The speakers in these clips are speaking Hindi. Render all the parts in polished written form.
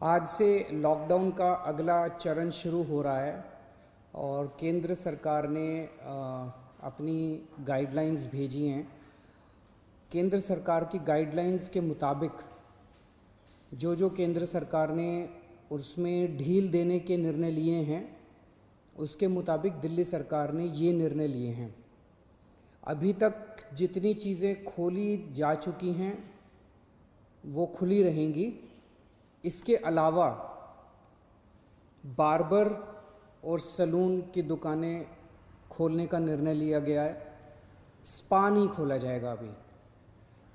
आज से लॉकडाउन का अगला चरण शुरू हो रहा है और केंद्र सरकार ने अपनी गाइडलाइंस भेजी हैं। केंद्र सरकार की गाइडलाइंस के मुताबिक जो केंद्र सरकार ने उसमें ढील देने के निर्णय लिए हैं, उसके मुताबिक दिल्ली सरकार ने ये निर्णय लिए हैं। अभी तक जितनी चीज़ें खोली जा चुकी हैं वो खुली रहेंगी। इसके अलावा बार्बर और सलून की दुकानें खोलने का निर्णय लिया गया है। स्पा नहीं खोला जाएगा, अभी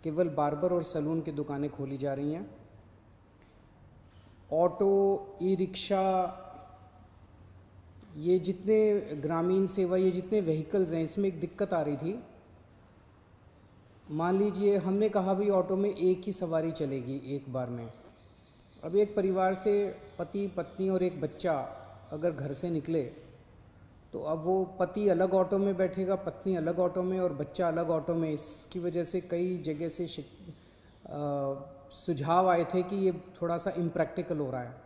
केवल बार्बर और सलून की दुकानें खोली जा रही हैं। ऑटो, ई रिक्शा, ये जितने ग्रामीण सेवा, ये जितने व्हीकल्स हैं, इसमें एक दिक्कत आ रही थी। मान लीजिए हमने कहा भाई ऑटो में एक ही सवारी चलेगी एक बार में। अब एक परिवार से पति पत्नी और एक बच्चा अगर घर से निकले तो अब वो पति अलग ऑटो में बैठेगा, पत्नी अलग ऑटो में और बच्चा अलग ऑटो में। इसकी वजह से कई जगह से सुझाव आए थे कि ये थोड़ा सा इम्प्रैक्टिकल हो रहा है।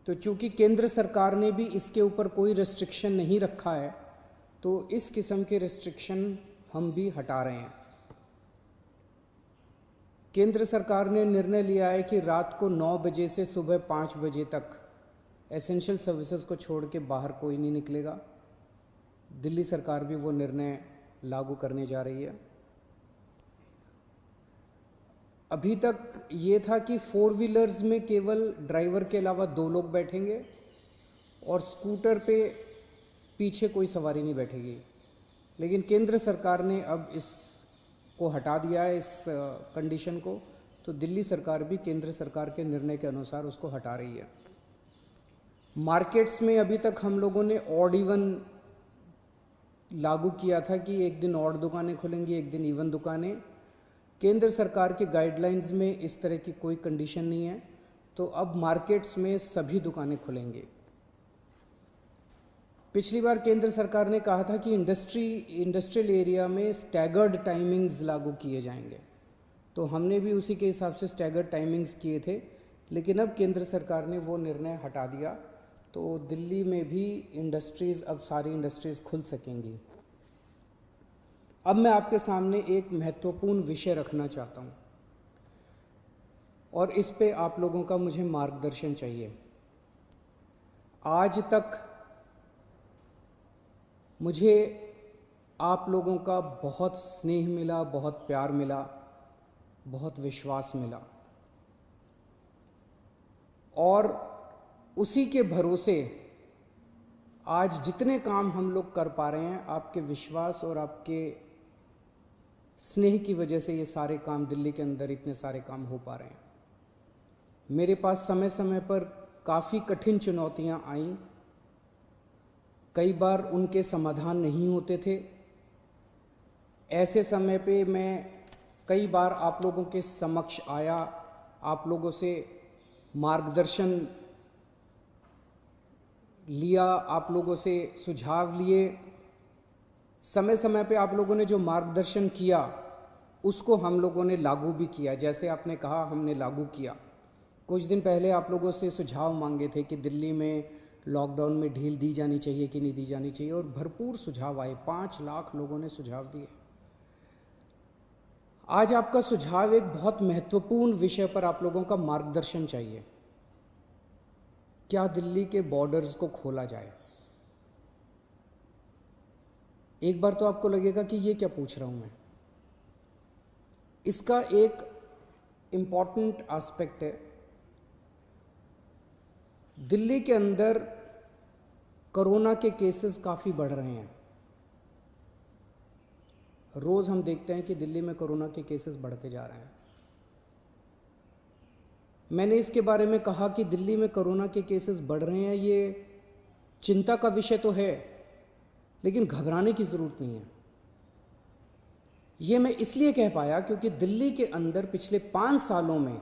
तो चूंकि केंद्र सरकार ने भी इसके ऊपर कोई रेस्ट्रिक्शन नहीं रखा है, तो इस किस्म के रेस्ट्रिक्शन हम भी हटा रहे हैं। केंद्र सरकार ने निर्णय लिया है कि रात को 9 बजे से सुबह 5 बजे तक एसेंशियल सर्विसेज को छोड़ के बाहर कोई नहीं निकलेगा। दिल्ली सरकार भी वो निर्णय लागू करने जा रही है। अभी तक ये था कि 4 व्हीलर्स में केवल ड्राइवर के अलावा 2 लोग बैठेंगे और स्कूटर पे पीछे कोई सवारी नहीं बैठेगी, लेकिन केंद्र सरकार ने अब को हटा दिया है, इस कंडीशन को। तो दिल्ली सरकार भी केंद्र सरकार के निर्णय के अनुसार उसको हटा रही है। मार्केट्स में अभी तक हम लोगों ने ऑड इवन लागू किया था कि एक दिन ऑड दुकानें खुलेंगी, एक दिन इवन दुकानें। केंद्र सरकार के गाइडलाइंस में इस तरह की कोई कंडीशन नहीं है, तो अब मार्केट्स में सभी दुकानें खुलेंगी। पिछली बार केंद्र सरकार ने कहा था कि इंडस्ट्रियल एरिया में स्टैगर्ड टाइमिंग्स लागू किए जाएंगे, तो हमने भी उसी के हिसाब से स्टैगर्ड टाइमिंग्स किए थे, लेकिन अब केंद्र सरकार ने वो निर्णय हटा दिया। तो दिल्ली में भी अब सारी इंडस्ट्रीज़ खुल सकेंगी। अब मैं आपके सामने एक महत्वपूर्ण विषय रखना चाहता हूँ और इस पे आप लोगों का मुझे मार्गदर्शन चाहिए। आज तक मुझे आप लोगों का बहुत स्नेह मिला, बहुत प्यार मिला, बहुत विश्वास मिला, और उसी के भरोसे आज जितने काम हम लोग कर पा रहे हैं, आपके विश्वास और आपके स्नेह की वजह से ये सारे काम दिल्ली के अंदर इतने सारे काम हो पा रहे हैं। मेरे पास समय समय पर काफ़ी कठिन चुनौतियां आईं, कई बार उनके समाधान नहीं होते थे। ऐसे समय पे मैं कई बार आप लोगों के समक्ष आया, आप लोगों से मार्गदर्शन लिया, आप लोगों से सुझाव लिए। समय समय पे आप लोगों ने जो मार्गदर्शन किया उसको हम लोगों ने लागू भी किया। जैसे आपने कहा, हमने लागू किया। कुछ दिन पहले आप लोगों से सुझाव मांगे थे कि दिल्ली में लॉकडाउन में ढील दी जानी चाहिए कि नहीं दी जानी चाहिए, और भरपूर सुझाव आए। 5 लाख लोगों ने सुझाव दिए। आज आपका सुझाव एक बहुत महत्वपूर्ण विषय पर आप लोगों का मार्गदर्शन चाहिए। क्या दिल्ली के बॉर्डर्स को खोला जाए? एक बार तो आपको लगेगा कि ये क्या पूछ रहा हूं मैं। इसका एक इम्पॉर्टेंट एस्पेक्ट है, दिल्ली के अंदर कोरोना के केसेस काफ़ी बढ़ रहे हैं। रोज़ हम देखते हैं कि दिल्ली में कोरोना के केसेस बढ़ते जा रहे हैं। मैंने इसके बारे में कहा कि दिल्ली में कोरोना के केसेस बढ़ रहे हैं, ये चिंता का विषय तो है, लेकिन घबराने की ज़रूरत नहीं है। ये मैं इसलिए कह पाया क्योंकि दिल्ली के अंदर पिछले 5 सालों में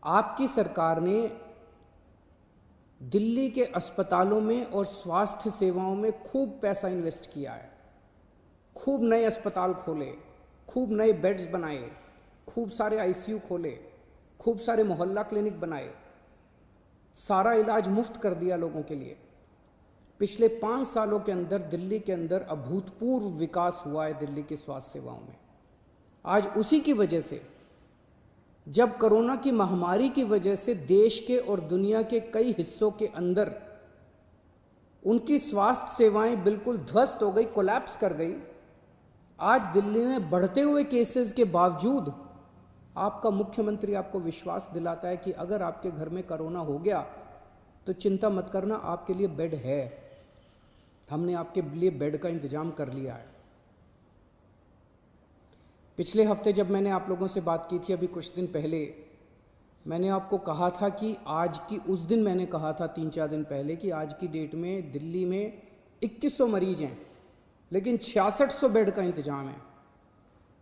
आपकी सरकार ने दिल्ली के अस्पतालों में और स्वास्थ्य सेवाओं में खूब पैसा इन्वेस्ट किया है। खूब नए अस्पताल खोले, खूब नए बेड्स बनाए, खूब सारे आईसीयू खोले, खूब सारे मोहल्ला क्लिनिक बनाए, सारा इलाज मुफ्त कर दिया लोगों के लिए। पिछले 5 सालों के अंदर दिल्ली के अंदर अभूतपूर्व विकास हुआ है दिल्ली की स्वास्थ्य सेवाओं में। आज उसी की वजह से, जब कोरोना की महामारी की वजह से देश के और दुनिया के कई हिस्सों के अंदर उनकी स्वास्थ्य सेवाएं बिल्कुल ध्वस्त हो गई, कोलैप्स कर गई, आज दिल्ली में बढ़ते हुए केसेस के बावजूद आपका मुख्यमंत्री आपको विश्वास दिलाता है कि अगर आपके घर में कोरोना हो गया तो चिंता मत करना, आपके लिए बेड है, हमने आपके लिए बेड का इंतजाम कर लिया है। पिछले हफ्ते जब मैंने आप लोगों से बात की थी, अभी कुछ दिन पहले, मैंने आपको कहा था कि आज की, उस दिन मैंने कहा था 3-4 दिन पहले कि आज की डेट में दिल्ली में 2100 मरीज हैं, लेकिन 6600 बेड का इंतजाम है।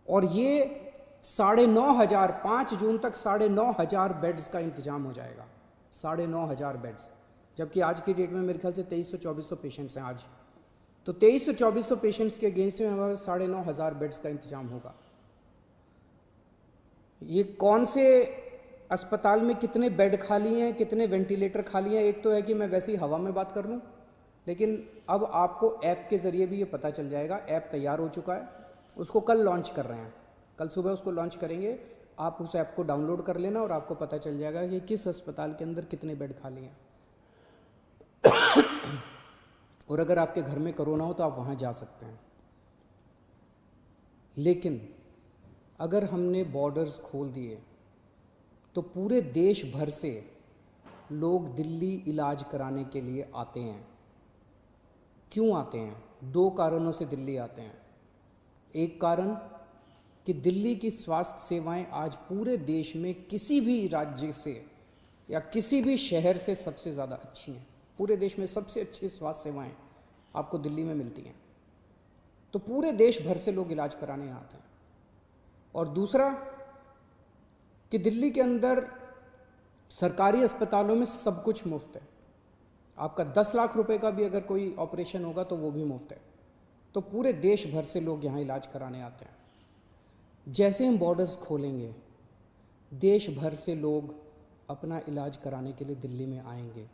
और ये 9,500, 5 जून तक 9,500 बेड्स का इंतजाम हो जाएगा, 9,500 बेड्स। जबकि आज की डेट में मेरे ख्याल से 2300-2400 पेशेंट्स हैं आज। तो 2300-2400 पेशेंट्स के अगेंस्ट में हमारे 9,500 बेड्स का इंतजाम होगा। ये कौन से अस्पताल में कितने बेड खाली हैं, कितने वेंटिलेटर खाली हैं, एक तो है कि मैं वैसे ही हवा में बात कर लूँ, लेकिन अब आपको ऐप के ज़रिए भी ये पता चल जाएगा। ऐप तैयार हो चुका है, उसको कल लॉन्च कर रहे हैं, कल सुबह उसको लॉन्च करेंगे। आप उस ऐप को डाउनलोड कर लेना और आपको पता चल जाएगा कि किस अस्पताल के अंदर कितने बेड खाली हैं। और अगर आपके घर में कोरोना हो तो आप वहाँ जा सकते हैं। लेकिन अगर हमने बॉर्डर्स खोल दिए तो पूरे देश भर से लोग दिल्ली इलाज कराने के लिए आते हैं। क्यों आते हैं? 2 कारणों से दिल्ली आते हैं। एक कारण कि दिल्ली की स्वास्थ्य सेवाएं आज पूरे देश में किसी भी राज्य से या किसी भी शहर से सबसे ज़्यादा अच्छी हैं। पूरे देश में सबसे अच्छी स्वास्थ्य सेवाएं आपको दिल्ली में मिलती हैं, तो पूरे देश भर से लोग इलाज कराने आते हैं। और दूसरा कि दिल्ली के अंदर सरकारी अस्पतालों में सब कुछ मुफ्त है। आपका 10 लाख रुपए का भी अगर कोई ऑपरेशन होगा तो वो भी मुफ्त है। तो पूरे देश भर से लोग यहाँ इलाज कराने आते हैं। जैसे हम बॉर्डर्स खोलेंगे, देश भर से लोग अपना इलाज कराने के लिए दिल्ली में आएंगे।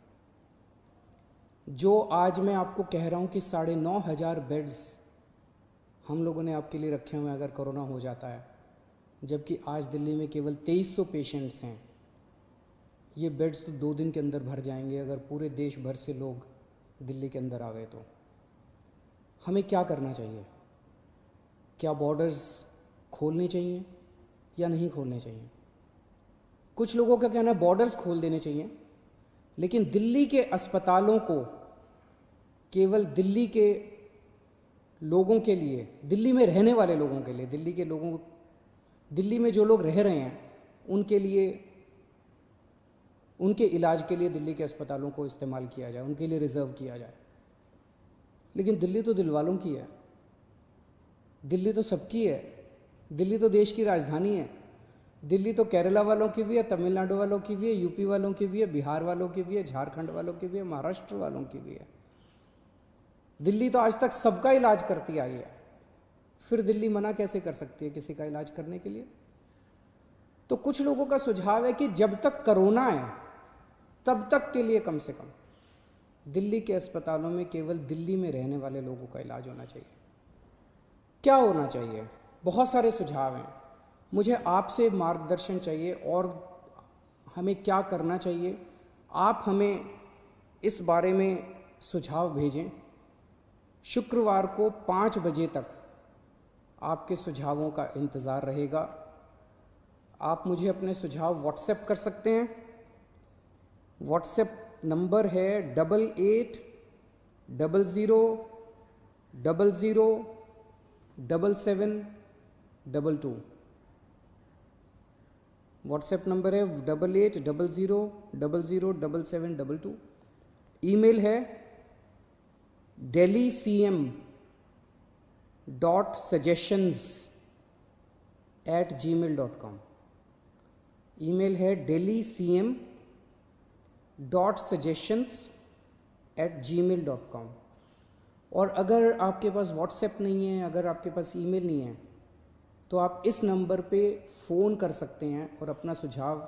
जो आज मैं आपको कह रहा हूँ कि 9,500 बेड्स हम लोगों ने आपके लिए रखे हुए हैं अगर कोरोना हो जाता है, जबकि आज दिल्ली में केवल 2300 पेशेंट्स हैं। ये बेड्स तो 2 दिन के अंदर भर जाएंगे अगर पूरे देश भर से लोग दिल्ली के अंदर आ गए तो। हमें क्या करना चाहिए? क्या बॉर्डर्स खोलने चाहिए या नहीं खोलने चाहिए? कुछ लोगों का कहना है बॉर्डर्स खोल देने चाहिए, लेकिन दिल्ली के अस्पतालों को केवल दिल्ली के लोगों के लिए, दिल्ली में रहने वाले लोगों के लिए, दिल्ली के लोगों, दिल्ली में जो लोग रह रहे हैं उनके लिए, उनके इलाज के लिए दिल्ली के अस्पतालों को इस्तेमाल किया जाए, उनके लिए रिजर्व किया जाए। लेकिन दिल्ली तो दिल वालों की है, दिल्ली तो सबकी है, दिल्ली तो देश की राजधानी है। दिल्ली तो केरला वालों की भी है, तमिलनाडु वालों की भी है, यूपी वालों की भी है, बिहार वालों की भी है, झारखंड वालों की भी है, महाराष्ट्र वालों की भी है। दिल्ली तो आज तक सबका इलाज करती आई है, फिर दिल्ली मना कैसे कर सकती है किसी का इलाज करने के लिए? तो कुछ लोगों का सुझाव है कि जब तक कोरोना है तब तक के लिए कम से कम दिल्ली के अस्पतालों में केवल दिल्ली में रहने वाले लोगों का इलाज होना चाहिए। क्या होना चाहिए? बहुत सारे सुझाव हैं। मुझे आपसे मार्गदर्शन चाहिए और हमें क्या करना चाहिए, आप हमें इस बारे में सुझाव भेजें। शुक्रवार को 5 बजे तक आपके सुझावों का इंतज़ार रहेगा। आप मुझे अपने सुझाव व्हाट्सएप कर सकते हैं। व्हाट्सएप नंबर है 8800007722। व्हाट्सएप नंबर है 8800007722। ईमेल है delhi.cm.suggestions@gmail.com। ईमेल है delhi.cm.suggestions@gmail.com। और अगर आपके पास व्हाट्सएप नहीं है, अगर आपके पास ईमेल नहीं है, तो आप इस नंबर पे फ़ोन कर सकते हैं और अपना सुझाव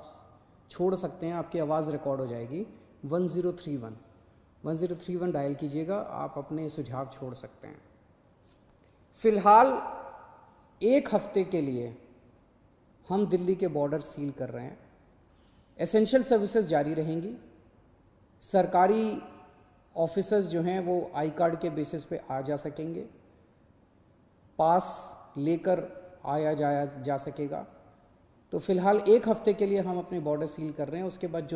छोड़ सकते हैं, आपकी आवाज़ रिकॉर्ड हो जाएगी। 1031 डायल कीजिएगा, आप अपने सुझाव छोड़ सकते हैं। फ़िलहाल 1 हफ्ते के लिए हम दिल्ली के बॉर्डर सील कर रहे हैं। एसेंशियल सर्विसेज जारी रहेंगी। सरकारी ऑफिसर्स जो हैं वो आई कार्ड के बेसिस पे आ जा सकेंगे, पास लेकर आया जाया जा सकेगा। तो फ़िलहाल 1 हफ्ते के लिए हम अपने बॉर्डर सील कर रहे हैं। उसके बाद जो